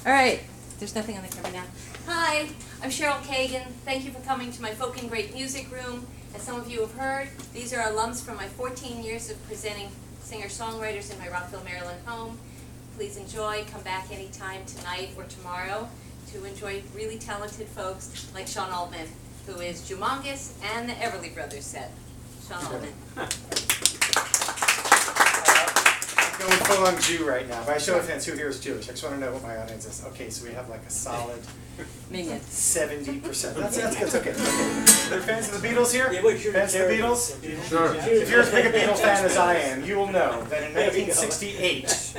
All right, there's nothing on the camera now. Hi, I'm Cheryl Kagan. Thank you for coming to my Folk and Great Music Room. As some of you have heard, these are alums from my 14 years of presenting singer-songwriters in my Rockville, Maryland home. Please enjoy. Come back anytime tonight or tomorrow to enjoy really talented folks like Sean Altman, who is Jewmongous and the Everly Brothers set. Sean Altman. I'm going full on Jew right now. By show of hands, who here is Jewish? I just want to know what my audience is. Okay, so we have like a solid 70%. That's good. It's okay. Are there fans of the Beatles here? Fans of the Beatles? Sure. If you're as big a Beatles fan as I am, you will know that in 1968,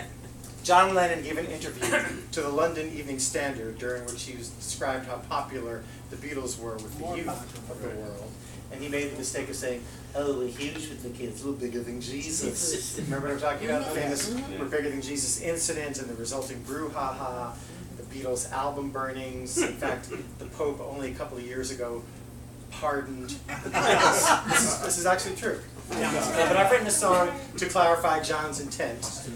John Lennon gave an interview to the London Evening Standard during which he described how popular the Beatles were with the youth of the world. And he made the mistake of saying, oh, we're huge with the kids, we're bigger than Jesus. Remember what I'm talking about? The famous we're bigger than Jesus incident and the resulting brouhaha, the Beatles album burnings. In fact, the Pope only a couple of years ago pardoned the Beatles. This is actually true. But I've written a song to clarify John's intent,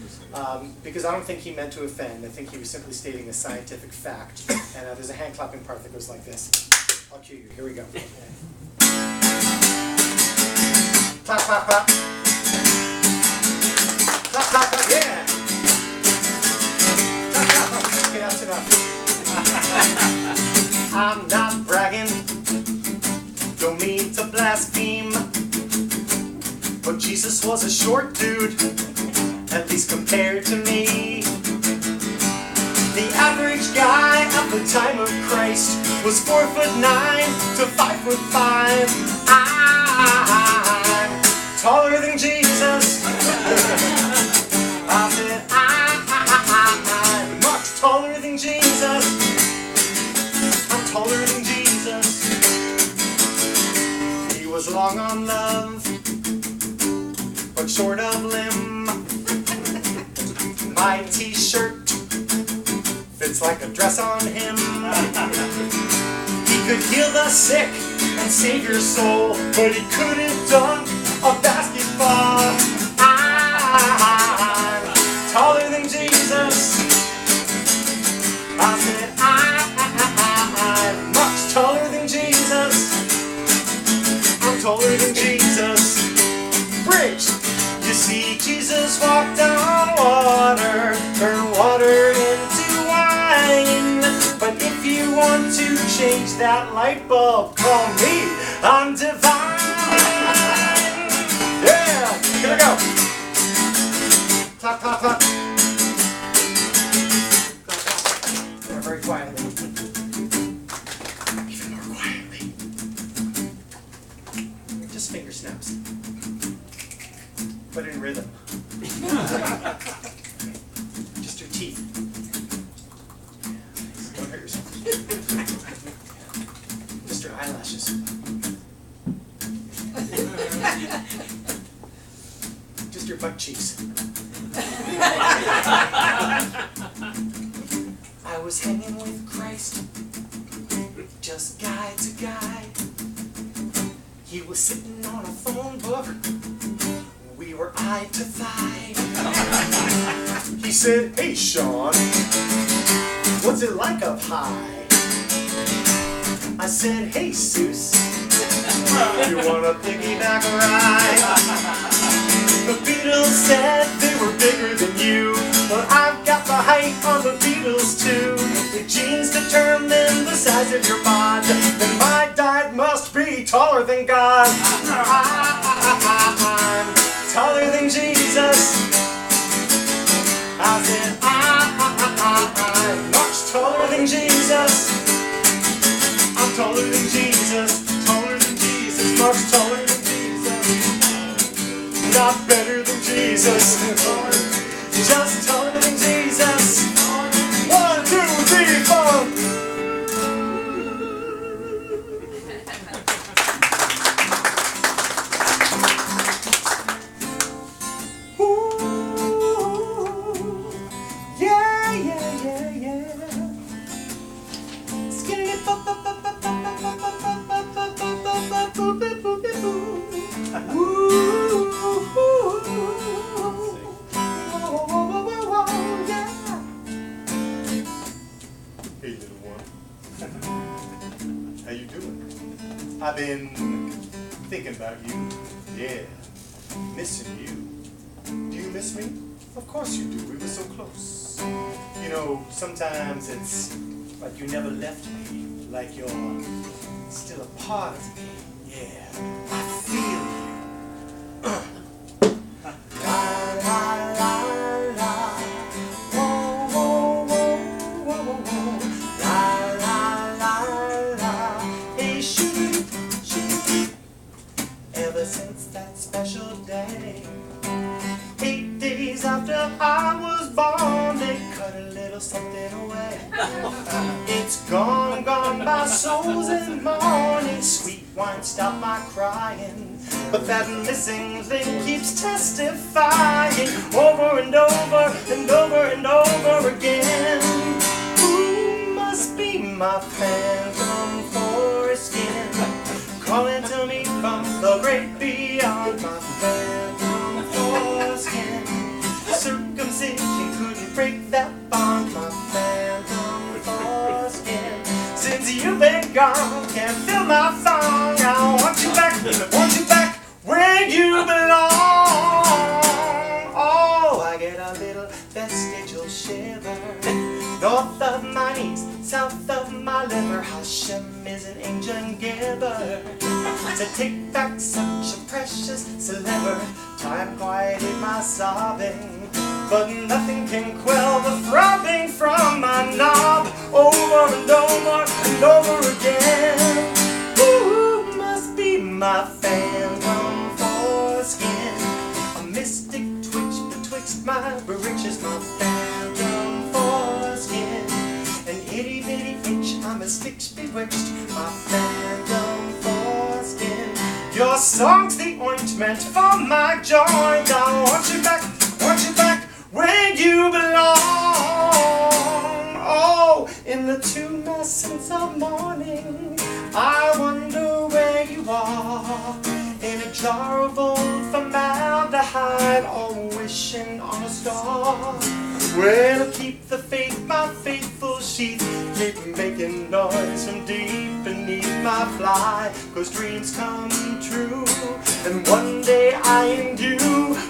because I don't think he meant to offend. I think he was simply stating a scientific fact. And there's a hand clapping part that goes like this. I'll cue you. Here we go. Clap, clap, clap. Clap, clap, clap, yeah! Clap, clap, clap. Okay, that's enough. I'm not bragging, don't mean to blaspheme, but Jesus was a short dude, at least compared to me. The average guy at the time of Christ was 4'9" to 5'5". I'm taller than Jesus. I said I'm much taller than Jesus. I'm taller than Jesus. He was long on love, but short of limb. My t-shirt fits like a dress on him. He could heal the sick and save your soul, but he couldn't dunk a basketball. I'm taller than Jesus. I said I'm much taller than Jesus. I'm taller than Jesus. Bridge! You see, Jesus walked on water, turned water into wine. But if you want to change that light bulb, call me, I'm divine. Yeah, here we go. Clap, clap, clap. Clap, clap, clap. Yeah, very quietly. Even more quietly. Just finger snaps. But in rhythm. Just your teeth. Don't hurt yourself. Just your eyelashes. Just your butt cheeks. I was hanging with Christ, just guy to guy. He was sitting on a phone book. We were eye to thigh. He said, hey Sean, what's it like up high? I said, hey Seuss, you wanna piggyback a ride? The Beatles said they were bigger than you, but I've got the height on the Beatles too. If genes determine the size of your bod, then my dad must be taller than God. I'm taller than Jesus. I said I'm much taller than Jesus. I'm taller than Jesus, taller than Jesus, much taller than Jesus. Not better than Jesus, just taller than Jesus. 1, 2, 3, 4. Hey, little one. How you doing? I've been thinking about you. Yeah, missing you. Do you miss me? Of course you do. We were so close. You know, sometimes it's like you never left me, like you're still a part of me. Yeah, I feel you. La la la la. Whoa, whoa, whoa, whoa, whoa, whoa. La la la la. Hey, shoot, shoot. Ever since that special day, 8 days after I was born, they cut a little something away. It's gone, gone, my soul's in mourning. Sweet wine, stop my crying. But that missing thing keeps testifying over and over and over and over again. Who must be my phantom foreskin, calling to me from the great beyond? My phantom foreskin, circumcision couldn't break that bond. My phantom foreskin, since you've been gone, can't feel my thong. I want you back where you belong. Oh, I get a little vestigial shiver north of my knees, south of my liver. Hashem is an ancient giver to take back such a precious sliver. Time quieted my sobbing, but nothing can quell the throbbing from my knob. Over and over and over again. Who must be my phantom foreskin? A mystic twitch betwixt my britches. My phantom foreskin, an itty bitty itch, I'm a stitch bewitched. My phantom foreskin, your song's the ointment for my joint. I want you back where you belong. Oh, in the tumescence of morning, I wonder where you are. In a jar of old formaldehyde, or wishing on a star. Where to keep the faith, my faithful sheath, keep making noise from deep beneath my fly, 'cause dreams come true, and one day I and you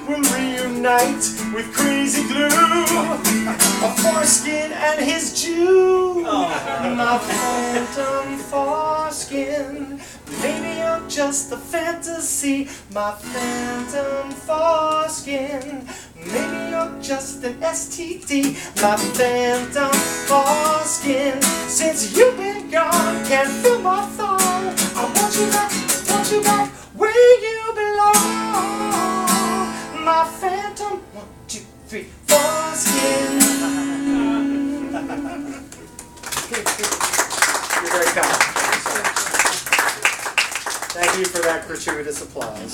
will reunite with crazy glue. A foreskin and his Jew. My phantom foreskin, maybe you're just a fantasy. My phantom foreskin, maybe you're just an STD. My phantom foreskin, since you've been gone, can't feel my thong. I want you back where you belong. My phantom, 1, 2, 3, foreskin. You're very kind. Thank you for that gratuitous applause.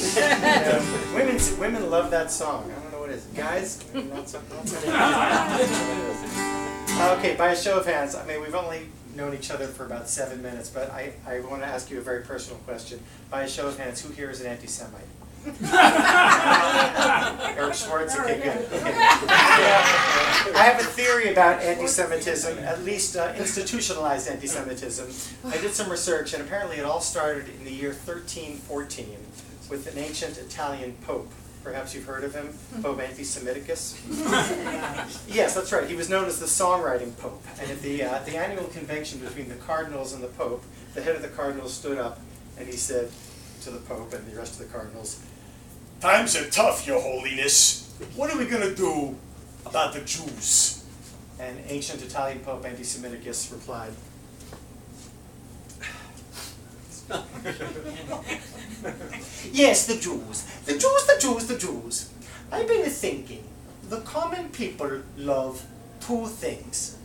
Women love that song. I don't know what it is. Guys, not so. Okay, by a show of hands, I mean, we've only known each other for about 7 minutes, but I want to ask you a very personal question. By a show of hands, who here is an anti-Semite? Eric Schwartz? Okay, good. Okay. I have a theory about anti-Semitism, at least institutionalized anti-Semitism. I did some research, and apparently it all started in the year 1314 with an ancient Italian pope. Perhaps you've heard of him, Pope Anti-Semiticus. Yes, that's right. He was known as the songwriting pope. And at the annual convention between the cardinals and the pope, the head of the cardinals stood up and he said to the pope and the rest of the cardinals, "Times are tough, Your Holiness. What are we going to do about the Jews?" And ancient Italian Pope Anti-Semiticus replied, "Yes, the Jews. The Jews, the Jews, the Jews. I've been thinking, the common people love 2 things,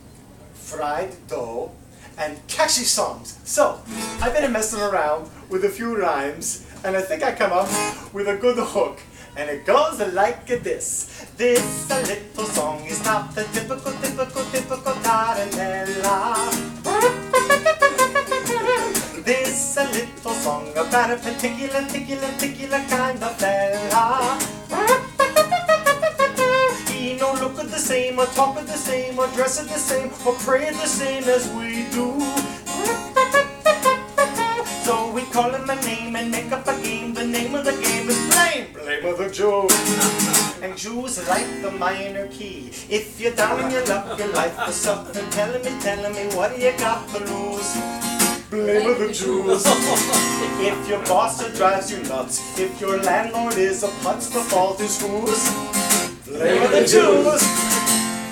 fried dough and catchy songs. So, I've been messing around with a few rhymes, and I think I come up with a good hook. And it goes like this. This a little song is not the typical taranella. This a little song about a particular kind of fella. He no look at the same, or talk the same, or dress the same, or pray the same as we do. So we call him a name and make up a game. The name of the game is blame. Blame of the Jews. And Jews like the minor key. If you're down in your luck, your life is something. Telling me what do you got to lose? Blame of the Jews. If your boss drives you nuts, if your landlord is a putz, the fault is whose? Blame of the Jews.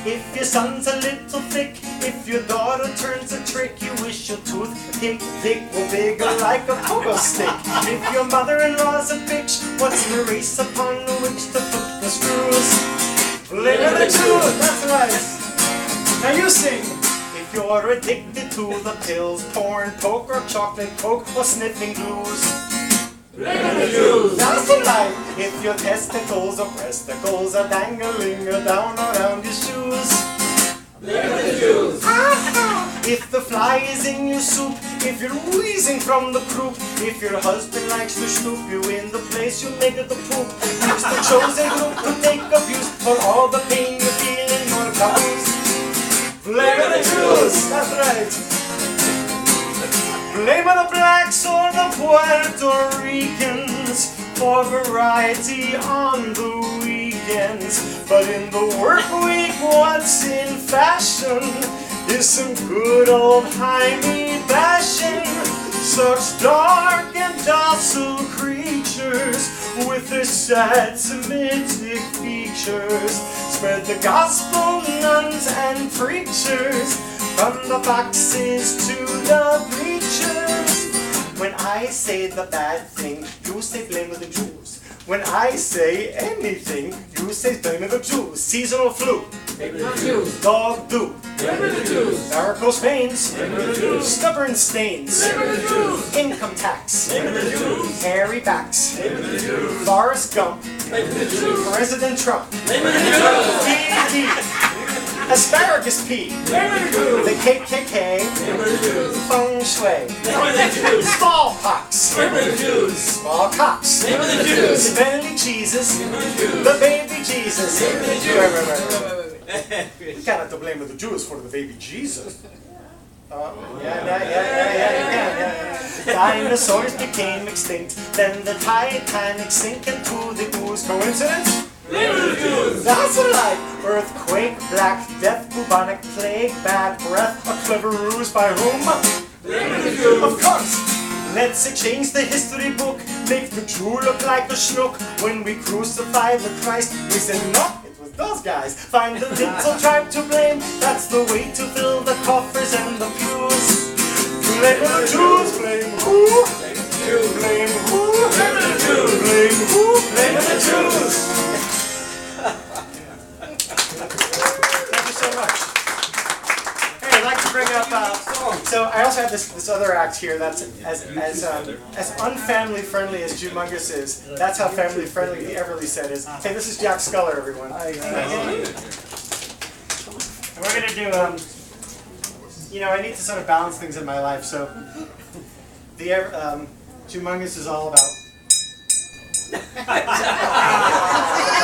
If your son's a little thick, if your daughter turns a trick, you wish your toothpick dick were bigger like a pogo stick. If your mother-in-law's a bitch, what's the race upon which to put the screws? Blame of the Jews. That's right. Now you sing. If you're addicted to the pills, porn, poker, chocolate coke, or sniffing blues, blame of the Jews. That's right. If your testicles or breasticles are dangling down around your shoes, blame of the Jews. If the fly is in your soup, if you're wheezing from the croup, if your husband likes to snoop you in the place you make the poop, use the chosen group to take abuse for all the pain you feel in your caboose. Blame of the Jews. That's right. Blame of the blacks or the Puerto Ricans for variety on the weekends. But in the work week, what's in fashion is some good old-timey bashing. Such dark and docile creatures with their sad Semitic features spread the gospel, nuns and preachers, from the boxes to the bleachers. When I say the bad thing, you say blame of the Jews. When I say anything, you say blame of the Jews. Seasonal flu, blame of the Jews. Dog do, blame of the Jews. Varicose veins, blame of the Jews. Stubborn stains, blame of the Jews. Income tax, blame of the Jews. Hairy backs, blame of the Jews. Forrest Gump, blame of the Jews. President Trump, blame of the Jews. DD, asparagus pea, the KKK, feng shui, smallpox, smallpox, smelly Jesus, the baby Jesus. We cannot blame the Jews for the baby Jesus. Yeah. Dinosaurs became extinct, then the Titanic sank into the ooze. Coincidence? That's right! Earthquake, Black Death, bubonic plague, bad breath, a clever ruse by whom? Of course! Let's exchange the history book, make the Jew look like a schnook. When we crucified the Christ, we said no, it was those guys. Find the little tribe to blame, that's the way to fill the coffers and the pews. Blame the Jews, blame who? Blame who? Blame the Jews. Blame who? Blame the Jews. Thank you so much. Hey, I'd like to bring up. So I also have this other act here that's as unfamily friendly as Jewmongous is. That's how family friendly the Everly set is. Hey, this is Jack Sculler, everyone. And we're gonna do. I need to sort of balance things in my life. So the Jewmongous is all about.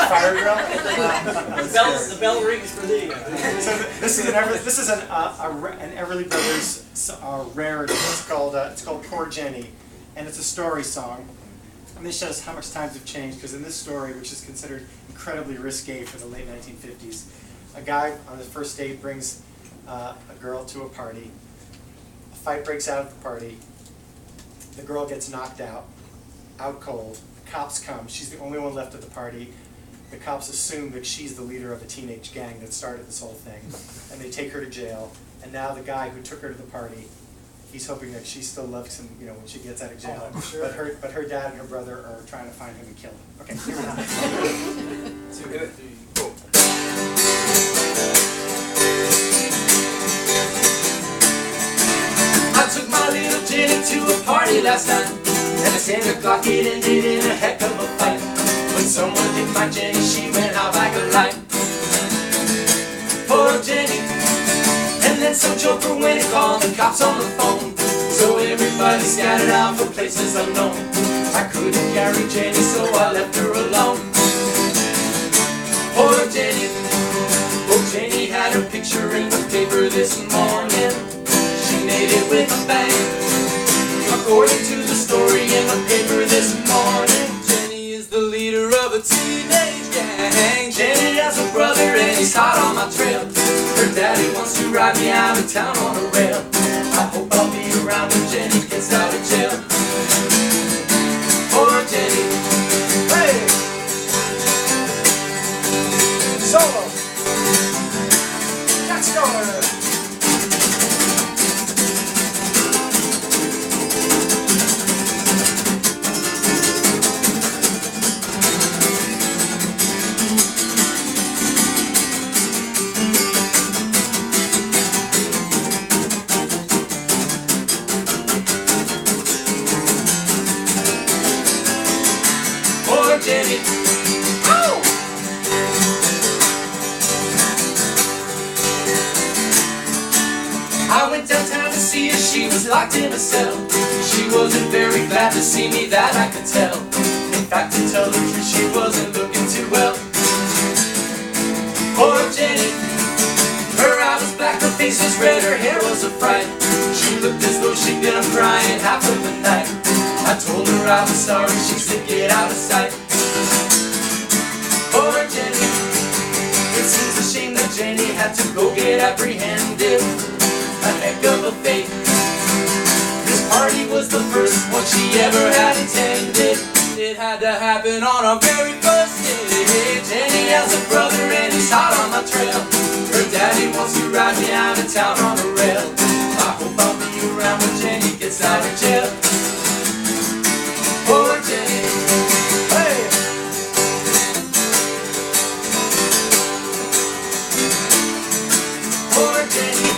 Fire drill. The bell rings for thee. So this is an Everly Brothers rarity. It's called Poor Jenny, and it's a story song. And this shows how much times have changed, because in this story, which is considered incredibly risque for the late 1950s, a guy on his first date brings a girl to a party. A fight breaks out at the party. The girl gets knocked out cold. Cops come. She's the only one left at the party. The cops assume that she's the leader of a teenage gang that started this whole thing, and they take her to jail. And now the guy who took her to the party, he's hoping that she still loves him, when she gets out of jail. Oh, sure. But her dad and her brother are trying to find him and kill him. Okay, here we go. 2, 3, 4. I took my little Jenny to a party last night. And at 10 o'clock it ended in a heck of a fight. When someone hit my Jenny, she went out like a light. Poor Jenny. And then some joker went and called the cops on the phone. So everybody scattered out for places unknown. I couldn't carry Jenny, so I left her alone. Poor Jenny. Oh picture in the paper this morning. She made it with a bang. According to the story in the paper this morning, Jenny is the leader of a teenage gang. Jenny has a brother and he's hot on my trail. Her daddy wants to ride me out of town on a rail. I hope I'll be around when Jenny gets out of jail. Poor Jenny. Hey! Solo! Let's go! Poor Jenny. Ow! I went downtown to see her, she was locked in a cell. She wasn't very glad to see me, that I could tell. In fact, to tell the truth, she wasn't looking too well. Poor Jenny. Her eye was black, her face was red, her hair was a fright. She looked as though she'd been crying half of the night. I told her I was sorry, she said get out of sight. Poor Jenny. It seems a shame that Jenny had to go get apprehended. A heck of a fate. This party was the first one she ever had attended. It had to happen on our very first day. Jenny has a brother and he's hot on my trail. Her daddy wants to ride me out of town on a rail. I hope I'll be around when Jenny gets out of jail. Poor Jenny. Hey! Poor Jenny.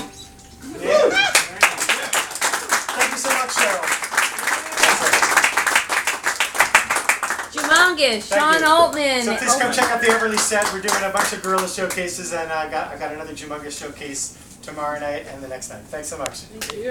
Thank you so much, Cheryl. Jewmongous, Thank Sean you. Altman. So please come check out the Everly set. We're doing a bunch of gorilla showcases, and I got another Jewmongous showcase tomorrow night and the next night. Thanks so much. Thank you.